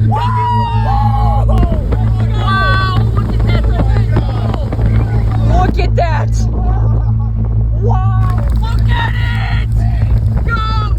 Whoa! Wow! Look at that tornado! Look at that! Wow! Look at it! Go!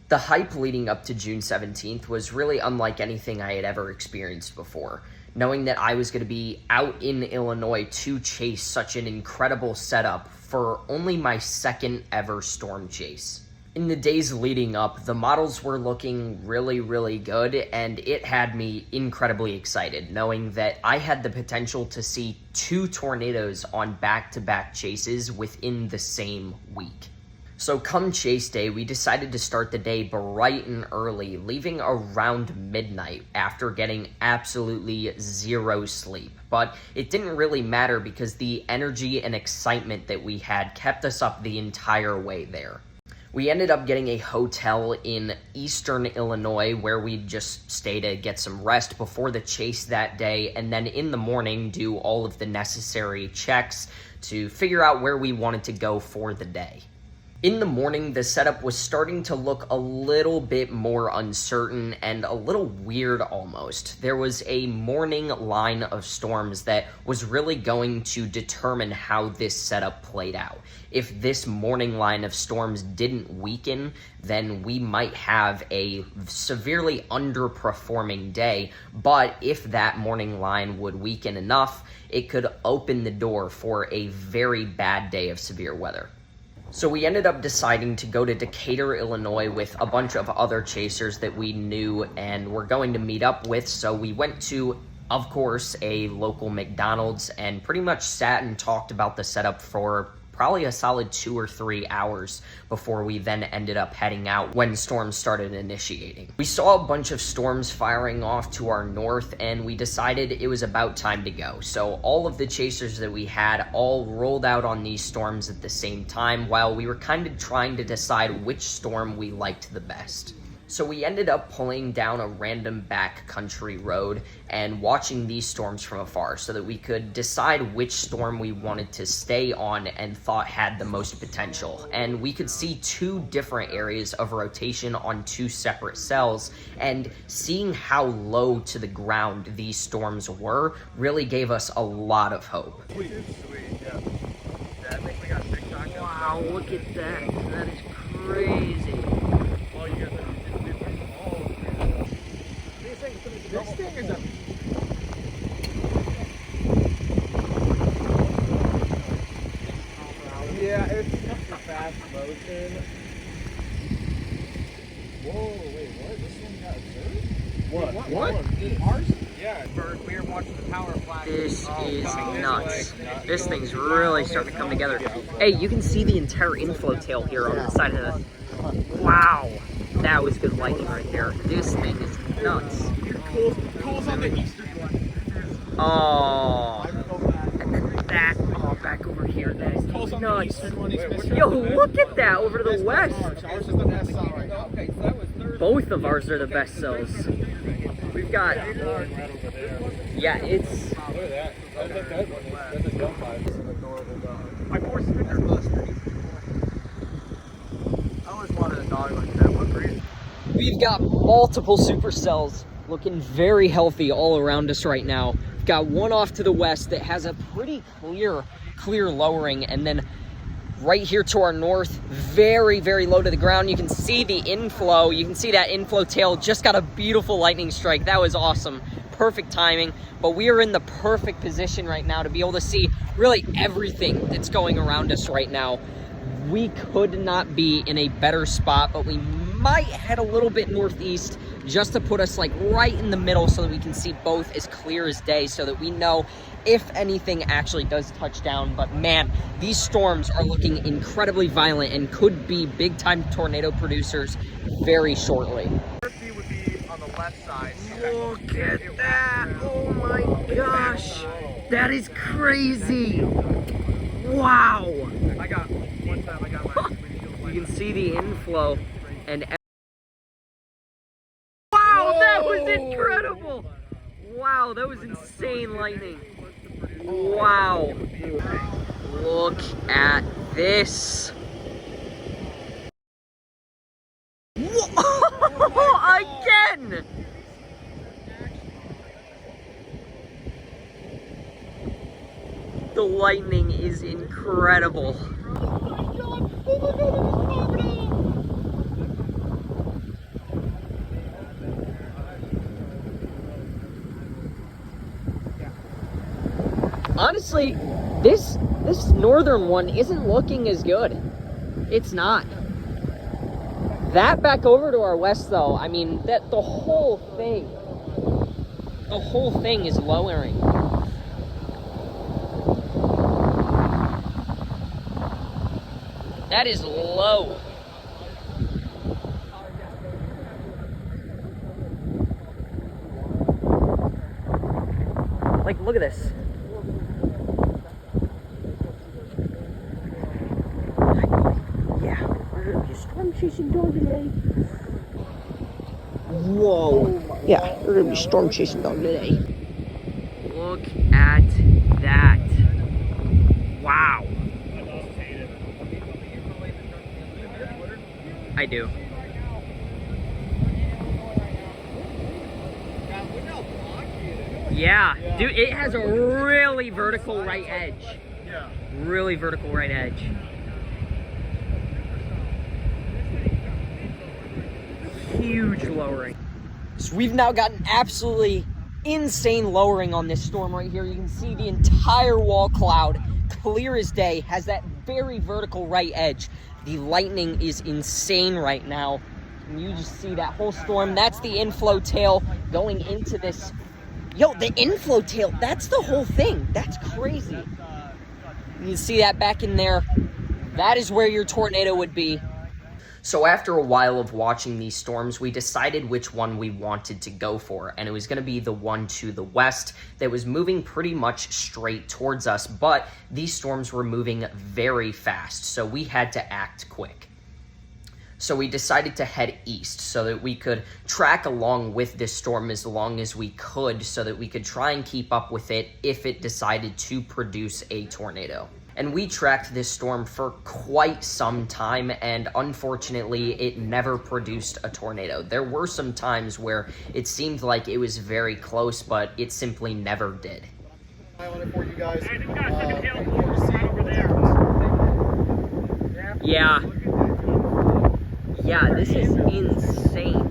The hype leading up to June 17th was really unlike anything I had ever experienced before. Knowing that I was going to be out in Illinois to chase such an incredible setup for only my second ever storm chase. In the days leading up, the models were looking really good, and it had me incredibly excited, knowing that I had the potential to see 2 tornadoes on back-to-back chases within the same week. So come chase day, we decided to start the day bright and early, leaving around midnight after getting absolutely zero sleep. But it didn't really matter because the energy and excitement that we had kept us up the entire way there. We ended up getting a hotel in eastern Illinois where we'd just stay to get some rest before the chase that day, and then in the morning do all of the necessary checks to figure out where we wanted to go for the day. In the morning, the setup was starting to look a little bit more uncertain and a little weird almost. There was a morning line of storms that was really going to determine how this setup played out. If this morning line of storms didn't weaken, then we might have a severely underperforming day, but if that morning line would weaken enough, it could open the door for a very bad day of severe weather. So we ended up deciding to go to Decatur, Illinois with a bunch of other chasers that we knew and were going to meet up with. So we went to, of course, a local McDonald's and pretty much sat and talked about the setup for probably a solid 2 or 3 hours before we then ended up heading out when storms started initiating. We saw a bunch of storms firing off to our north, and we decided it was about time to go. So all of the chasers that we had all rolled out on these storms at the same time while we were kind of trying to decide which storm we liked the best. So we ended up pulling down a random backcountry road and watching these storms from afar so that we could decide which storm we wanted to stay on and thought had the most potential. And we could see 2 different areas of rotation on 2 separate cells, and seeing how low to the ground these storms were really gave us a lot of hope. Sweet, yeah. I think we got TikTok. Wow, look at that. That is crazy. Oh, you guys are this thing is a... Yeah, it's a fast motion. Whoa, wait, what? This one got observed? What? Ours? Yeah. We were watching the power flash. This is nuts. This thing's really starting to come together. Hey, you can see the entire inflow tail here on the side of the... Wow. That was good lightning right there. This thing is nuts. Cool's on the eastern one. Oh. And then that, oh, back over here. That is nuts. Yo, look at that over to the west. Ours is the best cell right now. Both of ours are the best cells. We've got, yeah, it's... Look at that. That's a jump vibe. My poor spinner. I always wanted a dog like that. What breed? We've got multiple supercells looking very healthy all around us right now. We've got one off to the west that has a pretty clear lowering, and then right here to our north, very low to the ground. You can see the inflow. You can see that inflow tail just got a beautiful lightning strike. That was awesome. Perfect timing. But we are in the perfect position right now to be able to see really everything that's going around us right now. We could not be in a better spot, but we might head a little bit northeast just to put us like right in the middle so that we can see both as clear as day, so that we know if anything actually does touch down. But man, these storms are looking incredibly violent and could be big time tornado producers very shortly. Would be on the left side. Look at that. Oh my gosh, that is crazy. Wow. I got one time I got my windshield. You can see the inflow and wow, that was incredible. Wow, that was insane lightning. Wow. Look at this. lightning is incredible. Honestly, this northern one isn't looking as good. It's not. That back over to our west though, I mean, that the whole thing is lowering. That is low. Like, look at this. Yeah, we're gonna be a storm chasing dog today. Whoa. Yeah, we're gonna be storm chasing dog today. Look at that. Wow. I do. Yeah, dude, it has a really vertical right edge. Yeah. Really vertical right edge. Huge lowering. So we've now gotten absolutely insane lowering on this storm right here. You can see the entire wall cloud, clear as day, has that very vertical right edge. The lightning is insane right now. And you just see that whole storm. That's the inflow tail going into this. Yo, the inflow tail, that's the whole thing. That's crazy. You can see that back in there. That is where your tornado would be. So after a while of watching these storms, we decided which one we wanted to go for, and it was going to be the one to the west that was moving pretty much straight towards us, but these storms were moving very fast, so we had to act quick. So we decided to head east so that we could track along with this storm as long as we could so that we could try and keep up with it if it decided to produce a tornado. And we tracked this storm for quite some time, and unfortunately, it never produced a tornado. There were some times where it seemed like it was very close, but it simply never did. For you guys. Yeah. Yeah, this is insane.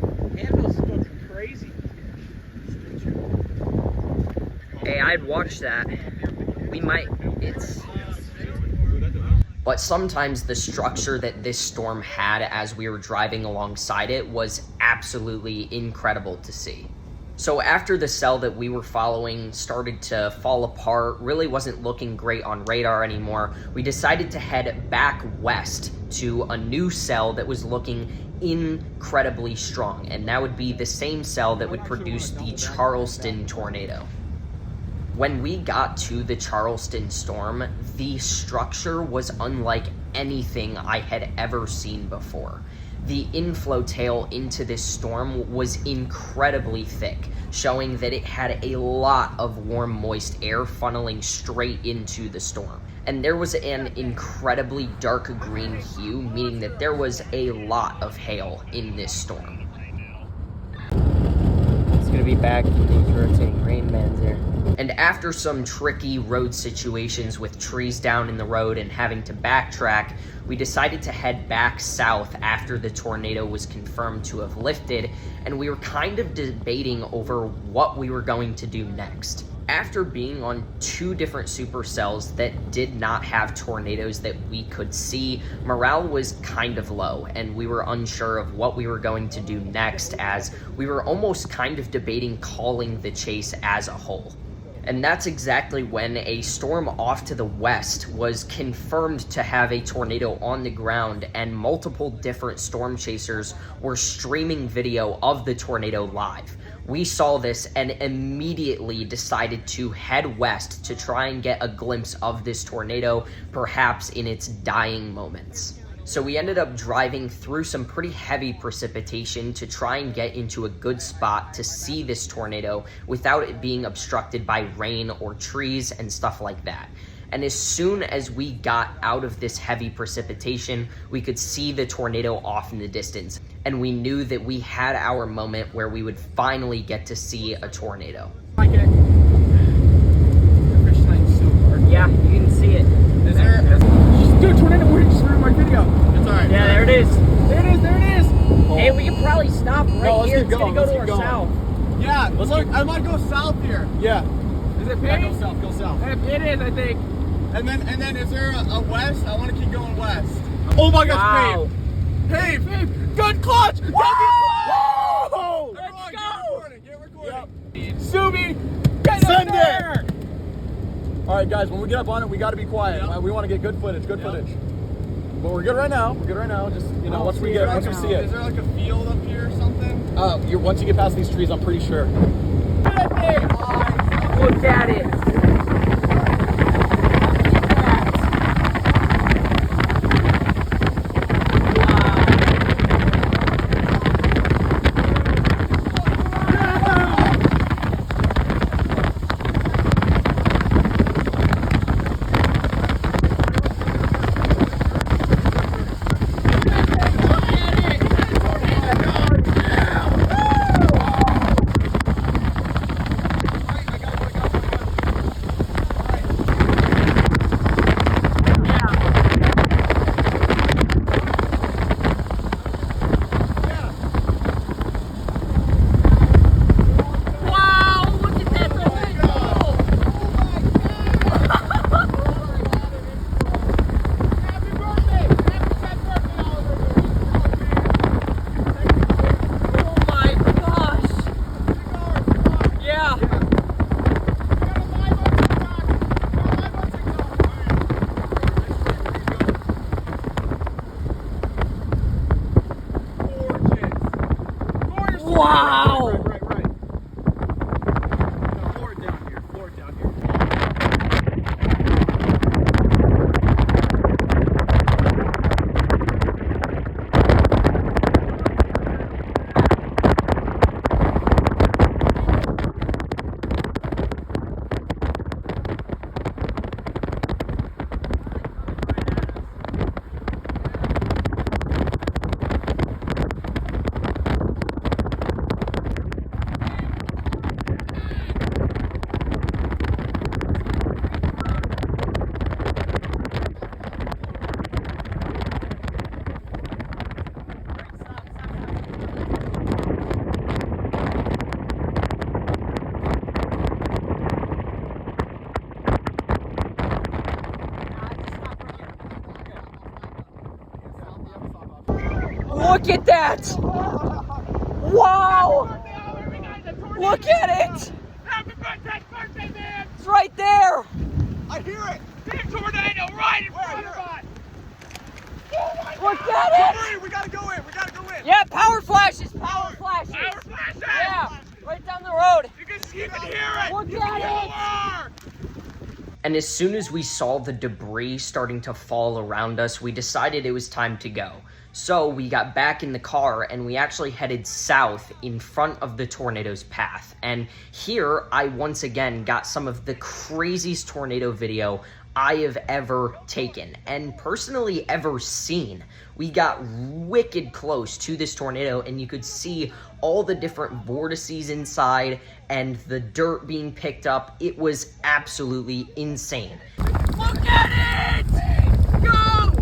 Crazy. Hey, I'd watch that. We might. But sometimes the structure that this storm had as we were driving alongside it was absolutely incredible to see. So after the cell that we were following started to fall apart, really wasn't looking great on radar anymore, we decided to head back west to a new cell that was looking incredibly strong. And that would be the same cell that would produce the Charleston tornado. When we got to the Charleston storm, the structure was unlike anything I had ever seen before. The inflow tail into this storm was incredibly thick, showing that it had a lot of warm, moist air funneling straight into the storm. And there was an incredibly dark green hue, meaning that there was a lot of hail in this storm. It's gonna be back to these rotating rain bands here. And after some tricky road situations with trees down in the road and having to backtrack, we decided to head back south after the tornado was confirmed to have lifted, and we were kind of debating over what we were going to do next. After being on 2 different supercells that did not have tornadoes that we could see, morale was kind of low, and we were unsure of what we were going to do next, as we were almost kind of debating calling the chase as a whole. And that's exactly when a storm off to the west was confirmed to have a tornado on the ground, and multiple different storm chasers were streaming video of the tornado live. We saw this and immediately decided to head west to try and get a glimpse of this tornado, perhaps in its dying moments. So we ended up driving through some pretty heavy precipitation to try and get into a good spot to see this tornado without it being obstructed by rain or trees and stuff like that. And as soon as we got out of this heavy precipitation, we could see the tornado off in the distance. And we knew that we had our moment where we would finally get to see a tornado. Like it. The fish line's so hard. Yeah, you can see probably stop right No, let's here. keep It's going, gonna go let's to our keep going. south. Yeah, Let's look, I might go south here. Yeah. Is it Yeah, paved? go south, go south. It is, I think. And then is there a west? I want to keep going west. Oh my gosh, Wow. Pave! Good clutch! Whoa! Let's Everyone, go! Get recording. Yep. Subi, get Send up there! All right, guys, when we get up on it, we got to be quiet. Yep. We want to get good footage, But we're good right now. Just, you know, Oh, once we see Is it. there like a field up here or something? Once you get past these trees, I'm pretty sure. Look at it. Wow! Right. No, floor down here. Look at that! Wow! Look at it! Happy birthday, man! It's right there! I hear it! Big tornado right in front of us! Oh my Look God! at it! Hurry, we gotta go in! Yeah, power flashes! Power flashes! Power flashes! Yeah, right down the road. You can hear it! Look You at can it! And as soon as we saw the debris starting to fall around us, we decided it was time to go. So we got back in the car and we actually headed south in front of the tornado's path. And here I once again got some of the craziest tornado video I have ever taken and personally ever seen. We got wicked close to this tornado and you could see all the different vortices inside and the dirt being picked up. It was absolutely insane. Look at it! Go!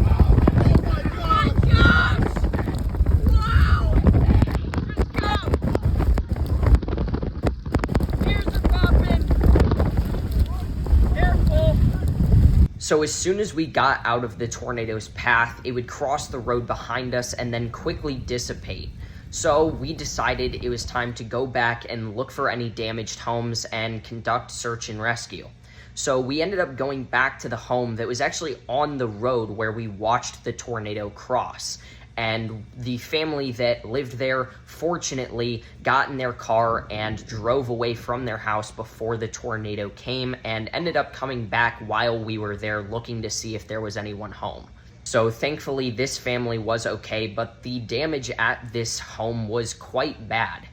So as soon as we got out of the tornado's path, it would cross the road behind us and then quickly dissipate. So we decided it was time to go back and look for any damaged homes and conduct search and rescue. So we ended up going back to the home that was actually on the road where we watched the tornado cross. And the family that lived there, fortunately, got in their car and drove away from their house before the tornado came and ended up coming back while we were there looking to see if there was anyone home. So thankfully, this family was okay, but the damage at this home was quite bad.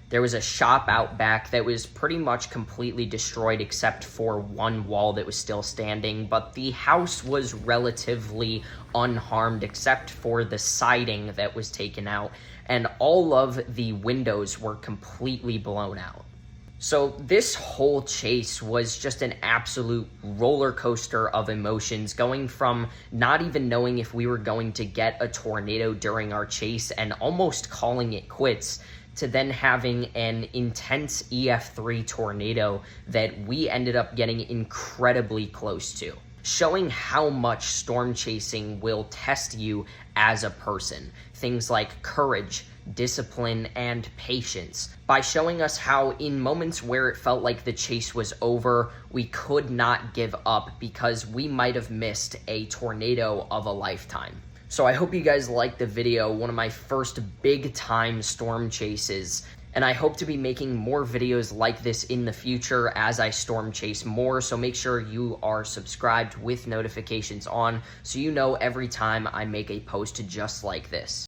There was a shop out back that was pretty much completely destroyed except for one wall that was still standing, but the house was relatively unharmed except for the siding that was taken out, and all of the windows were completely blown out. So this whole chase was just an absolute roller coaster of emotions, going from not even knowing if we were going to get a tornado during our chase and almost calling it quits, to then having an intense EF3 tornado that we ended up getting incredibly close to, showing how much storm chasing will test you as a person. Things like courage, discipline, and patience, by showing us how in moments where it felt like the chase was over, we could not give up because we might have missed a tornado of a lifetime. So I hope you guys liked the video, one of my first big time storm chases, and I hope to be making more videos like this in the future as I storm chase more, so make sure you are subscribed with notifications on so you know every time I make a post just like this.